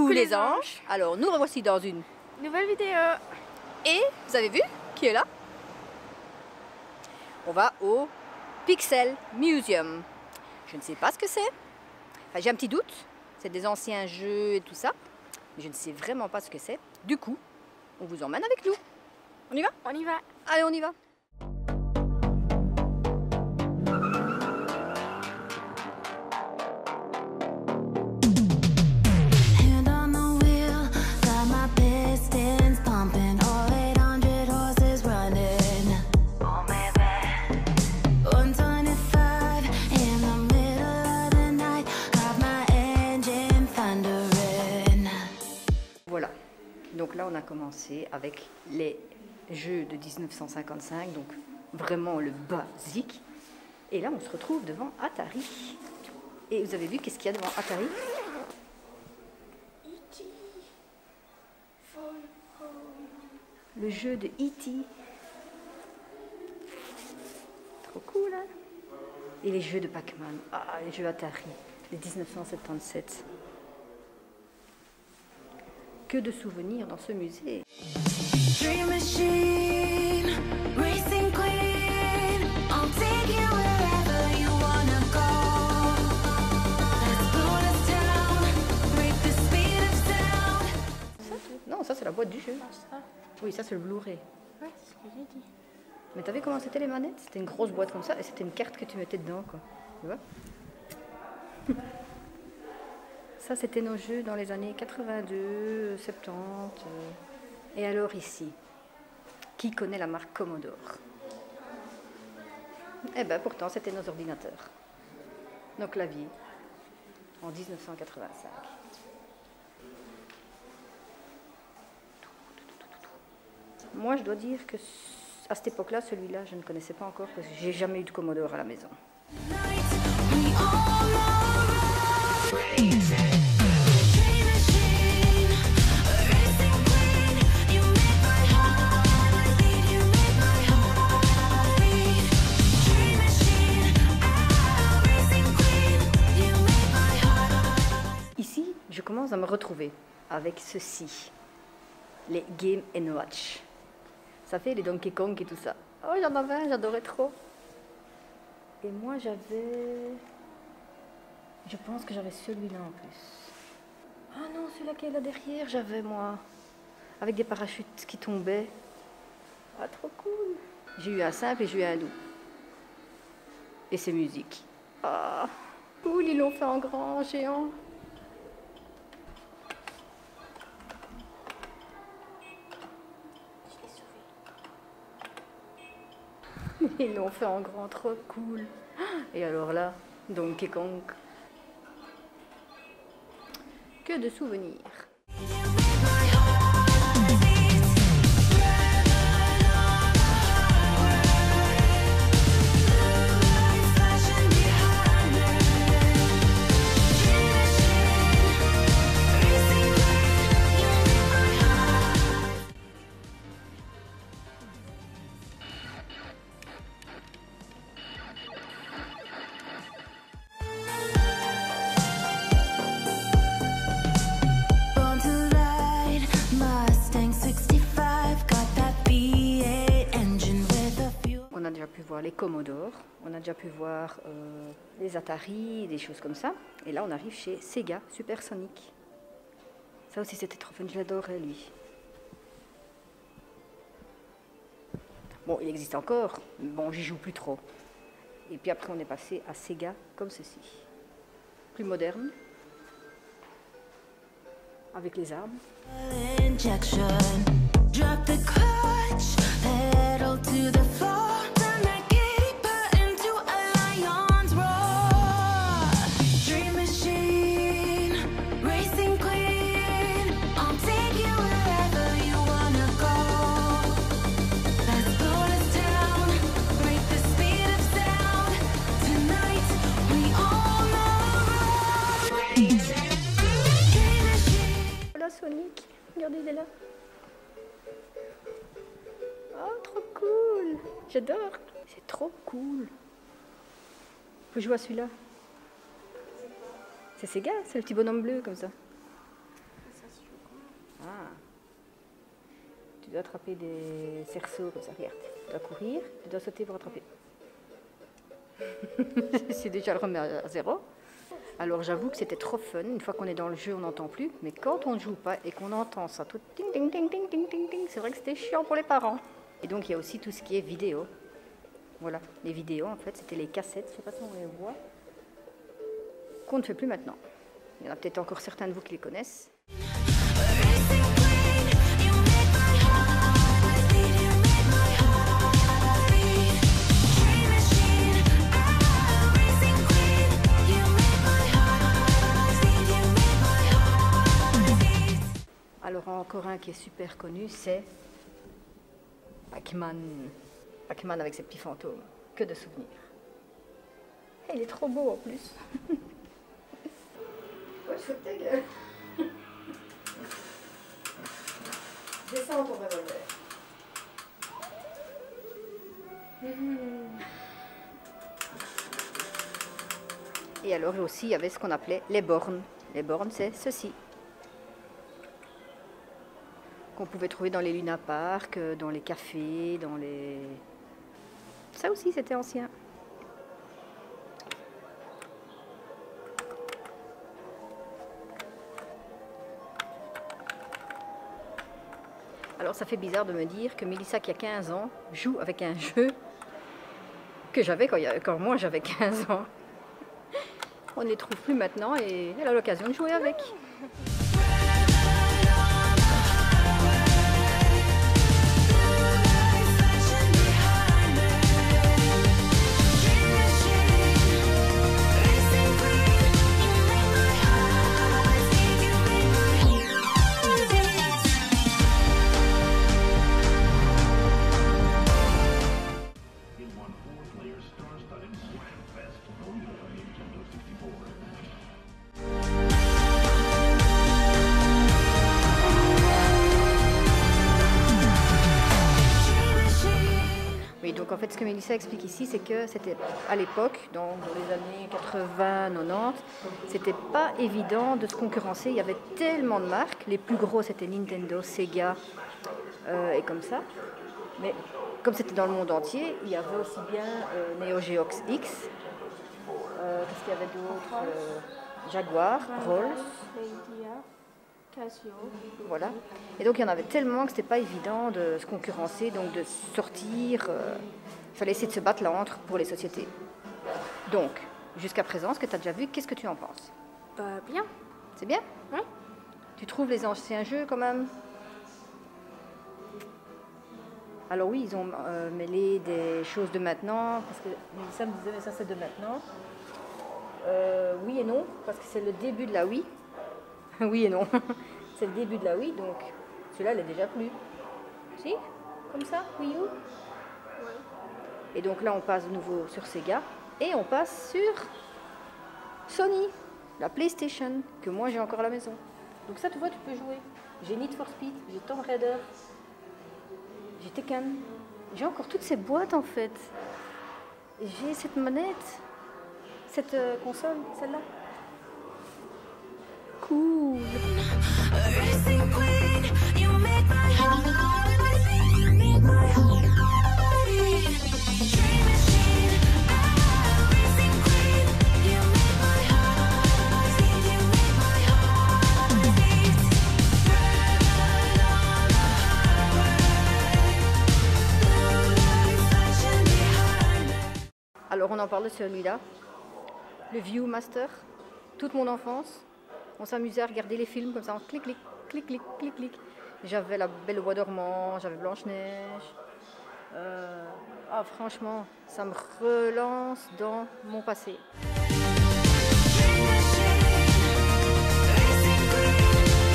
Coucou les anges. Alors nous revoici dans une nouvelle vidéo. Et vous avez vu qui est là? On va au Pixel Museum. Je ne sais pas ce que c'est. Enfin, j'ai un petit doute. C'est des anciens jeux et tout ça. Mais je ne sais vraiment pas ce que c'est. Du coup, on vous emmène avec nous. On y va? On y va. Allez, on y va. Voilà, donc là on a commencé avec les jeux de 1955, donc vraiment le basique. Et là on se retrouve devant Atari. Et vous avez vu qu'est-ce qu'il y a devant Atari? E.T. Phone Home. Le jeu de E.T. Trop cool, hein? Et les jeux de Pac-Man, ah, les jeux Atari, les 1977. Que de souvenirs dans ce musée. Dream machine, racing queen, I'll take you wherever you wanna go. Let's blow this town, break the speed of sound. Non, ça c'est la boîte du jeu. Ça. Oui, ça c'est le Blu-ray. Ouais, c'est ce que j'ai dit. Mais t'as vu comment c'était les manettes? C'était une grosse boîte comme ça et c'était une carte que tu mettais dedans, quoi. Tu vois? Ça c'était nos jeux dans les années 82, 70. Et alors ici, qui connaît la marque Commodore? Eh ben pourtant c'était nos ordinateurs. Nos claviers. En 1985. Moi je dois dire que à cette époque-là, celui-là, je ne connaissais pas encore parce que j'ai jamais eu de Commodore à la maison. Ici, je commence à me retrouver avec ceci, les Game & Watch. Ça fait les Donkey Kong et tout ça. Oh, j'en avais un, j'adorais trop. Et moi, j'avais... Je pense que j'avais celui-là en plus. Ah non, celui-là qui est là derrière, j'avais moi. Avec des parachutes qui tombaient. Ah, trop cool. J'ai eu un simple et j'ai eu un doux. Et c'est musique. Ah, cool, ils l'ont fait en grand, géant. Ils l'ont fait en grand, trop cool. Et alors là, Donkey Kong. Que de souvenirs. On a déjà pu voir les Commodore, on a déjà pu voir les Atari, des choses comme ça. Et là, on arrive chez Sega Supersonic. Ça aussi, c'était trop fun, je l'adorais, lui. Bon, il existe encore, mais bon, j'y joue plus trop. Et puis après, on est passé à Sega comme ceci. Plus moderne, avec les armes. Injection, drop the clutch, pedal to the floor. Sonic, regardez, il est là. Oh, trop cool. J'adore. C'est trop cool. Faut jouer à celui-là. C'est Sega, c'est le petit bonhomme bleu comme ça. tu dois attraper des cerceaux comme ça, regarde. Tu dois courir, tu dois sauter pour attraper. C'est déjà le remet à zéro. Alors j'avoue que c'était trop fun. Une fois qu'on est dans le jeu, on n'entend plus. Mais quand on ne joue pas et qu'on entend ça, tout ding ding ding ding ding ding ding, c'est vrai que c'était chiant pour les parents. Et donc il y a aussi tout ce qui est vidéo. Voilà, les vidéos en fait, c'était les cassettes, je ne sais pas si on les voit, qu'on ne fait plus maintenant. Il y en a peut-être encore certains de vous qui les connaissent. Racing queen, you make my heart beat. You make my heart beat. Dream machine, racing queen, you make my heart beat. You make my heart beat. Alors encore un qui est super connu, c'est Pac-Man. Pac-Man avec ses petits fantômes. Que de souvenirs. Et il est trop beau en plus. Ouais, je ta gueule. Descends ton revolver. Et alors aussi, il y avait ce qu'on appelait les bornes. Les bornes, c'est ceci. Qu'on pouvait trouver dans les Luna Park, dans les cafés, dans les... Ça aussi, c'était ancien. Alors ça fait bizarre de me dire que Mélissa qui a 15 ans joue avec un jeu que j'avais quand moi j'avais 15 ans. On ne les trouve plus maintenant et elle a l'occasion de jouer avec. Donc en fait, ce que Mélissa explique ici, c'est que c'était à l'époque, dans les années 80-90, c'était pas évident de se concurrencer. Il y avait tellement de marques. Les plus gros, c'était Nintendo, Sega et comme ça. Mais comme c'était dans le monde entier, il y avait aussi bien Neo Geo X. Qu'est-ce qu'il y avait d'autre Jaguar, Rolls. Casio. Voilà. Et donc il y en avait tellement que c'était pas évident de se concurrencer, donc de sortir. Il fallait essayer de se battre là entre pour les sociétés. Donc, jusqu'à présent, ce que tu as déjà vu, qu'est-ce que tu en penses? Bah bien. C'est bien? Oui. Tu trouves les anciens jeux quand même? Alors oui, ils ont mêlé des choses de maintenant, parce que Mélissa me disait, mais ça c'est de maintenant. Oui et non, parce que c'est le début de la Wii. Oui et non. C'est le début de la Wii, donc celui-là, elle est déjà plus. Si? Comme ça? Wii U? Oui. Et donc là, on passe de nouveau sur Sega. Et on passe sur Sony, la PlayStation, que moi j'ai encore à la maison. Donc ça, tu vois, tu peux jouer. J'ai Need for Speed, j'ai Tomb Raider, j'ai Tekken. J'ai encore toutes ces boîtes en fait. J'ai cette manette, cette console, celle-là. Cool. Racing queen, you make my heart beat. You make my heart beat. Dream machine, racing queen, you make my heart beat. You make my heart beat. Red on the highway, blue lights flashing behind me. Alors on en parle de celui-là, le Viewmaster, toute mon enfance. On s'amusait à regarder les films comme ça, en clic, clic, clic, clic, clic, clic. J'avais La Belle au Bois dormant, j'avais Blanche-Neige. Ah, franchement, ça me relance dans mon passé. Dream machine, racing queen,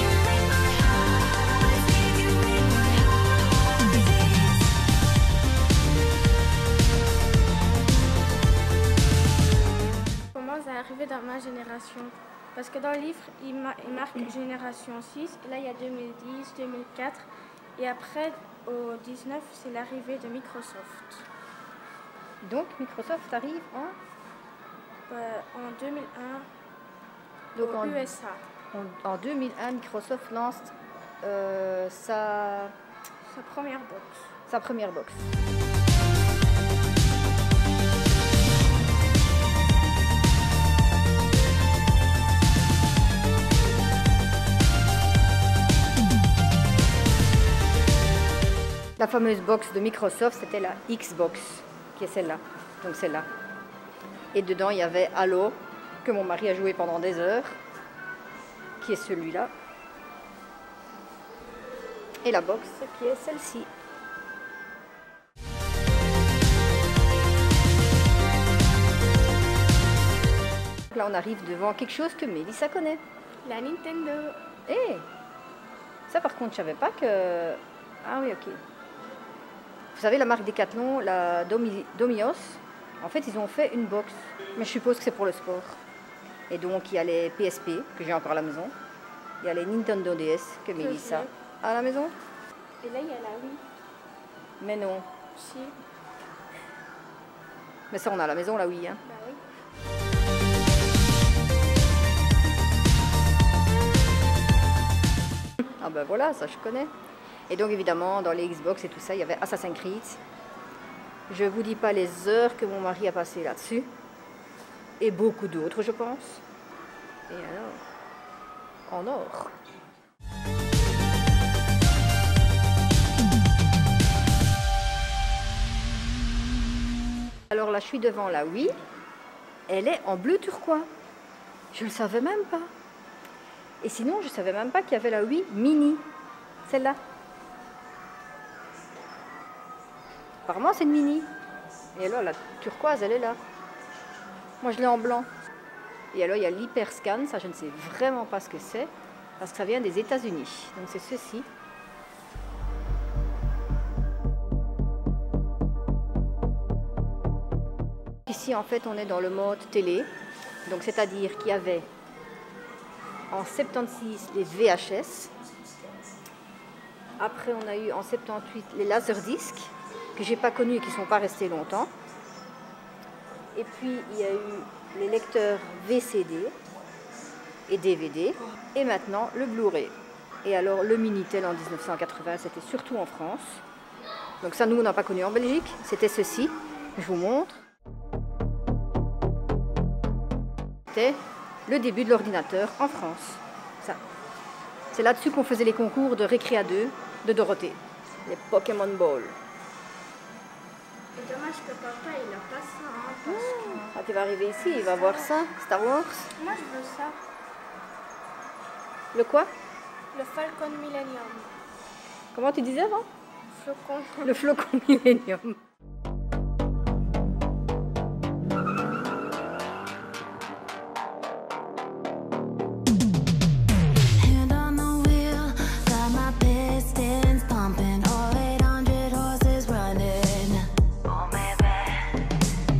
you make my heart beat. You make my heart beat. Comment ça est arrivé dans ma génération? Parce que dans le livre, il marque génération 6. Et là, il y a 2010, 2004. Et après, au 19, c'est l'arrivée de Microsoft. Donc Microsoft arrive en... En 2001, Donc aux en, USA. en 2001, Microsoft lance Sa première box. Sa première box. La fameuse box de Microsoft, c'était la Xbox, qui est celle-là. Donc celle-là. Et dedans, il y avait Halo, que mon mari a joué pendant des heures, qui est celui-là. Et la box, qui est celle-ci. Là, on arrive devant quelque chose que Mélissa connaît. La Nintendo. Eh, ça par contre, je savais pas que... Ah oui, ok. Vous savez, la marque Decathlon, la Domios, en fait, ils ont fait une box. Mais je suppose que c'est pour le sport. Et donc, il y a les PSP, que j'ai encore à la maison. Il y a les Nintendo DS, que Mélissa a à la maison. Et là, il y a la Wii. Mais non. Si. Mais ça, on a à la maison, là, oui. Hein. Bah oui. Ah ben voilà, ça je connais. Et donc évidemment, dans les Xbox et tout ça, il y avait Assassin's Creed. Je vous dis pas les heures que mon mari a passé là-dessus. Et beaucoup d'autres, je pense. Et alors, en or. Alors là, je suis devant la Wii. Elle est en bleu turquoise. Je ne le savais même pas. Et sinon, je ne savais même pas qu'il y avait la Wii Mini. Celle-là. Apparemment, c'est une Mini. Et alors, la turquoise, elle est là. Moi, je l'ai en blanc. Et alors, il y a l'Hyperscan. Ça, je ne sais vraiment pas ce que c'est. Parce que ça vient des États-Unis. Donc, c'est ceci. Ici, en fait, on est dans le mode télé. Donc, c'est-à-dire qu'il y avait en 76 les VHS. Après, on a eu en 78 les laserdiscs, que j'ai pas connus et qui ne sont pas restés longtemps. Et puis, il y a eu les lecteurs VCD et DVD. Et maintenant, le Blu-ray. Et alors, le Minitel en 1980, c'était surtout en France. Donc ça, nous, on n'a pas connu en Belgique. C'était ceci. Je vous montre. C'était le début de l'ordinateur en France. Ça. C'est là-dessus qu'on faisait les concours de Récréa 2 de Dorothée. Les Pokémon Ball. C'est dommage que papa, il a pas ça. Hein, parce que... Ah, tu vas arriver ici, il va voir ça. Star Wars. Moi, je veux ça. Le quoi? Le Falcon Millennium. Comment tu disais avant? Flocon. Le flocon Millennium. Hand on the wheel, got my pistons pumping, all 800 horses running. Oh baby,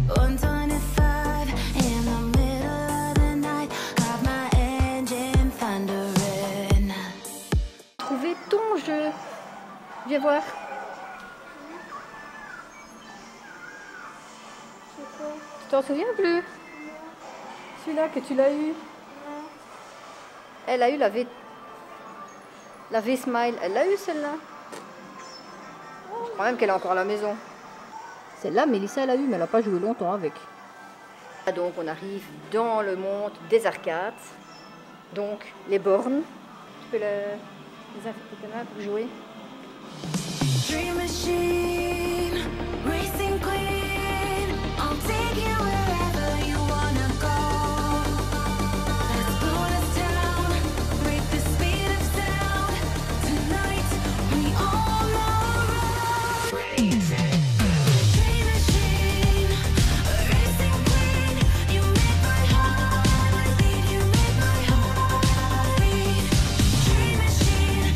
125 in the middle of the night, got my engine thundering. Trouver ton jeu. Viens voir. C'est quoi? Tu t'en souviens plus? Celui-là que tu l'as eu. Non. Elle a eu la V-Smile. Elle l'a eu celle-là. Je crois même qu'elle est encore à la maison. Celle-là, Mélissa, elle a eu, mais elle n'a pas joué longtemps avec. Donc, on arrive dans le monde des arcades. Donc, les bornes. Tu peux les infecter pour jouer. Dream machine, racing queen, I'll take you wherever you wanna go. Let's blow this town, break the speed of sound. Tonight we all know Dream machine, racing queen, you make my heart beat, you make my heart beat. Dream machine.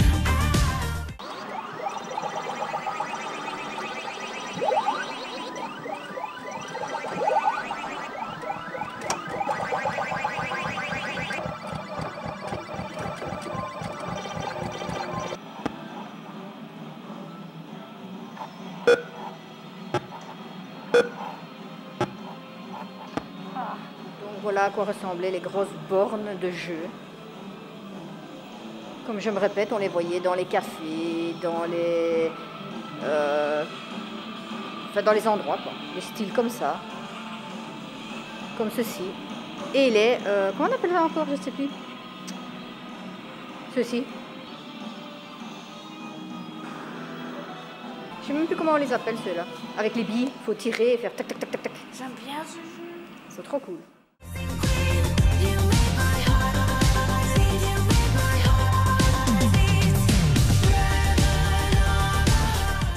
Donc voilà à quoi ressemblaient les grosses bornes de jeu. Comme je me répète, on les voyait dans les cafés, dans les... enfin, dans les endroits, quoi. Des styles comme ça. Comme ceci. Et les... comment on appelle ça encore? Je sais plus. Ceci. Je sais même plus comment on les appelle ceux-là. Avec les billes, il faut tirer et faire tac tac tac tac tac. J'aime bien ce jeu. C'est trop cool.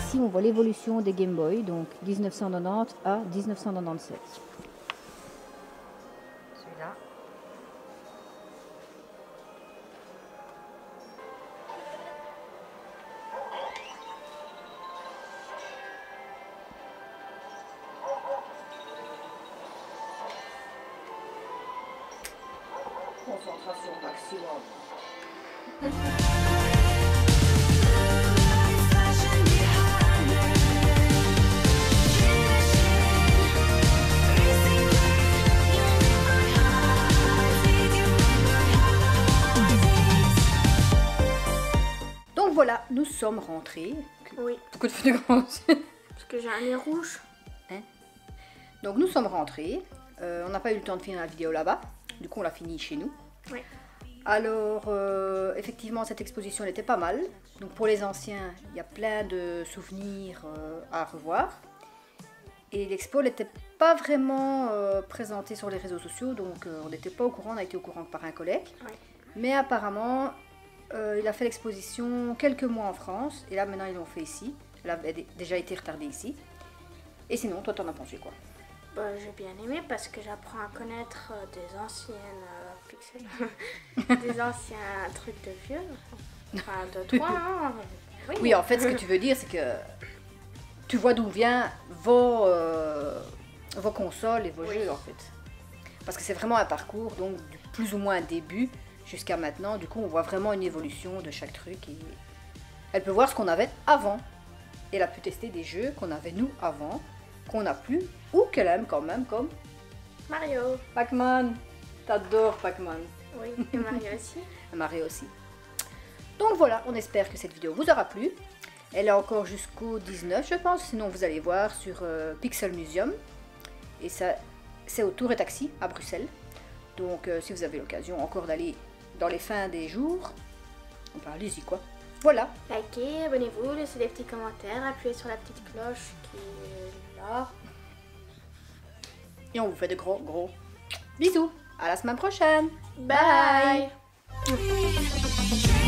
Ici, on voit l'évolution des Game Boy, donc 1990 à 1997. Celui-là. Concentration maximum. Donc voilà, nous sommes rentrés. Oui, Beaucoup de photographs. parce que j'ai un nez rouge. Donc nous sommes rentrés. On n'a pas eu le temps de finir la vidéo là-bas. Du coup, on l'a fini chez nous. Oui. Alors, effectivement, cette exposition elle était pas mal. Donc pour les anciens, il y a plein de souvenirs à revoir. Et l'expo n'était pas vraiment présentée sur les réseaux sociaux, donc on n'était pas au courant, on a été au courant que par un collègue. Oui. Mais apparemment, il a fait l'exposition quelques mois en France, et là maintenant ils l'ont fait ici. Elle avait déjà été retardée ici. Et sinon, toi t'en as pensé quoi? Bah, j'ai bien aimé parce que j'apprends à connaître des anciennes pixels, des anciens trucs de vieux. Enfin, de toi, hein. Oui, en fait, ce que tu veux dire, c'est que tu vois d'où viennent vos consoles et vos Oui. jeux, en fait. Parce que c'est vraiment un parcours, donc du plus ou moins un début jusqu'à maintenant. Du coup, on voit vraiment une évolution de chaque truc. Et elle peut voir ce qu'on avait avant. Et elle a pu tester des jeux qu'on avait nous avant, qu'on n'a plus, ou qu'elle aime quand même, comme Mario. Pac-Man. T'adores Pac-Man. Oui, et Mario aussi. Mario aussi. Donc voilà, on espère que cette vidéo vous aura plu. Elle est encore jusqu'au 19, je pense. Sinon, vous allez voir sur Pixel Museum. Et ça, c'est au Tour et Taxi à Bruxelles. Donc, si vous avez l'occasion encore d'aller dans les fins des jours, ben, allez-y quoi. Voilà. Likez, abonnez-vous, laissez des petits commentaires, appuyez sur la petite cloche qui est là. Et on vous fait de gros bisous. À la semaine prochaine. Bye. Dreaming